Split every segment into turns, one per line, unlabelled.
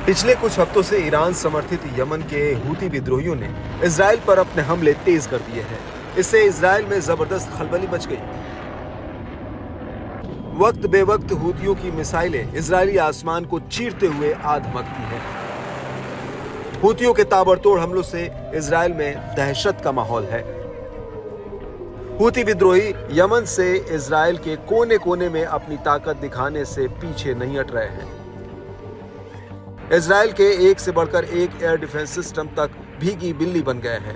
पिछले कुछ हफ्तों से ईरान समर्थित यमन के हूती विद्रोहियों ने इजराइल पर अपने हमले तेज कर दिए हैं। इससे इजराइल में जबरदस्त खलबली मच गई। वक्त बेवक्त हूतियों की मिसाइलें इजरायली आसमान को चीरते हुए आ धमकती हैं। हूतियों के ताबड़तोड़ हमलों से इजराइल में दहशत का माहौल है। हूती विद्रोही यमन से इजराइल के कोने कोने में अपनी ताकत दिखाने से पीछे नहीं हट रहे हैं। इजराइल के एक से बढ़कर एक एयर डिफेंस सिस्टम तक भीगी बिल्ली बन गए हैं।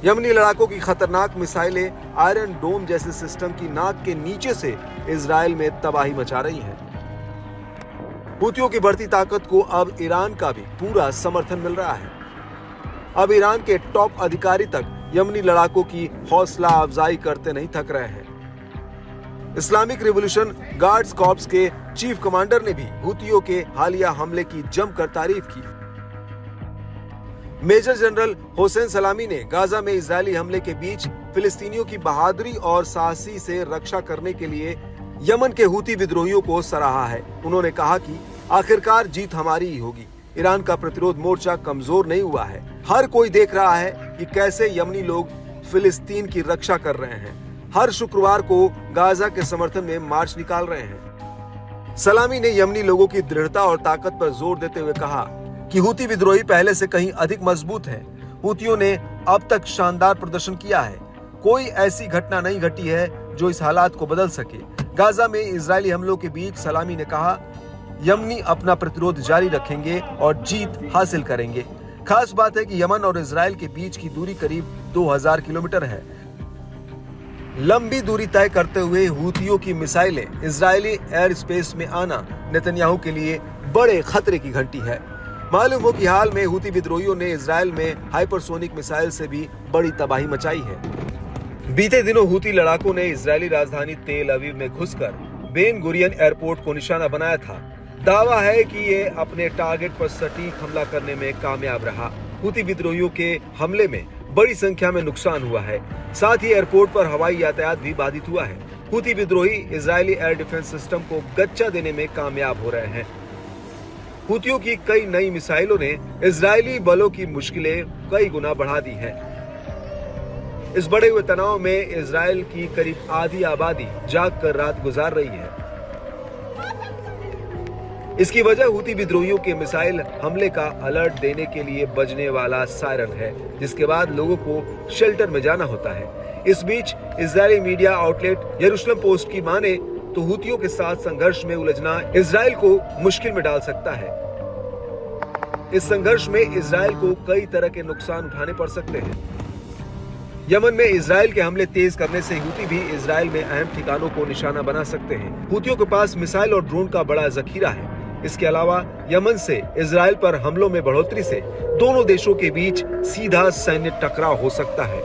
यमनी लड़ाकों की खतरनाक मिसाइलें आयरन डोम जैसे सिस्टम की नाक के नीचे से इजराइल में तबाही मचा रही हैं। हूतियों की बढ़ती ताकत को अब ईरान का भी पूरा समर्थन मिल रहा है। अब ईरान के टॉप अधिकारी तक यमनी लड़ाकों की हौसला अफजाई करते नहीं थक रहे हैं। इस्लामिक रिवॉल्यूशन गार्ड्स कॉर्प्स के चीफ कमांडर ने भी हूतियों के हालिया हमले की जमकर तारीफ की। मेजर जनरल हुसैन सलामी ने गाजा में इजरायली हमले के बीच फिलिस्तीनियों की बहादुरी और साहसी से रक्षा करने के लिए यमन के हूती विद्रोहियों को सराहा है। उन्होंने कहा कि आखिरकार जीत हमारी ही होगी। ईरान का प्रतिरोध मोर्चा कमजोर नहीं हुआ है। हर कोई देख रहा है कि कैसे यमनी लोग फिलिस्तीन की रक्षा कर रहे हैं। हर शुक्रवार को गाजा के समर्थन में मार्च निकाल रहे हैं। सलामी ने यमनी लोगों की दृढ़ता और ताकत पर जोर देते हुए कहा कि हूती विद्रोही पहले से कहीं अधिक मजबूत हैं। हूतियों ने अब तक शानदार प्रदर्शन किया है। कोई ऐसी घटना नहीं घटी है जो इस हालात को बदल सके। गाजा में इजरायली हमलों के बीच सलामी ने कहा, यमनी अपना प्रतिरोध जारी रखेंगे और जीत हासिल करेंगे। खास बात है कि यमन और इजराइल के बीच की दूरी करीब 2000 किलोमीटर है। लंबी दूरी तय करते हुए हूतियों की मिसाइलें इजरायली एयर स्पेस में आना नेतन्याहू के लिए बड़े खतरे की घंटी है। मालूम हो कि हाल में हूती विद्रोहियों ने इजराइल में हाइपरसोनिक मिसाइल से भी बड़ी तबाही मचाई है। बीते दिनों हूती लड़ाकों ने इजरायली राजधानी तेल अवीव में घुसकर बेन गुरियन एयरपोर्ट को निशाना बनाया था। दावा है कि ये अपने टारगेट पर सटीक हमला करने में कामयाब रहा। हूती विद्रोहियों के हमले में बड़ी संख्या में नुकसान हुआ है। साथ ही एयरपोर्ट पर हवाई यातायात भी बाधित हुआ है। हूती विद्रोही इजरायली एयर डिफेंस सिस्टम को गच्चा देने में कामयाब हो रहे हैं। हूतियों की कई नई मिसाइलों ने इजरायली बलों की मुश्किलें कई गुना बढ़ा दी हैं। इस बढ़े हुए तनाव में इजरायल की करीब आधी आबादी जाग कर रात गुजार रही है। इसकी वजह हूती विद्रोहियों के मिसाइल हमले का अलर्ट देने के लिए बजने वाला सायरन है, जिसके बाद लोगों को शेल्टर में जाना होता है। इस बीच इजरायली मीडिया आउटलेट यरूशलेम पोस्ट की माने तो हूतियों के साथ संघर्ष में उलझना इजराइल को मुश्किल में डाल सकता है। इस संघर्ष में इजराइल को कई तरह के नुकसान उठाने पड़ सकते हैं। यमन में इजराइल के हमले तेज करने से हूती भी इजराइल में अहम ठिकानों को निशाना बना सकते हैं। हूतियों के पास मिसाइल और ड्रोन का बड़ा जखीरा है। इसके अलावा यमन से इजराइल पर हमलों में बढ़ोतरी से दोनों देशों के बीच सीधा सैन्य टकराव हो सकता है।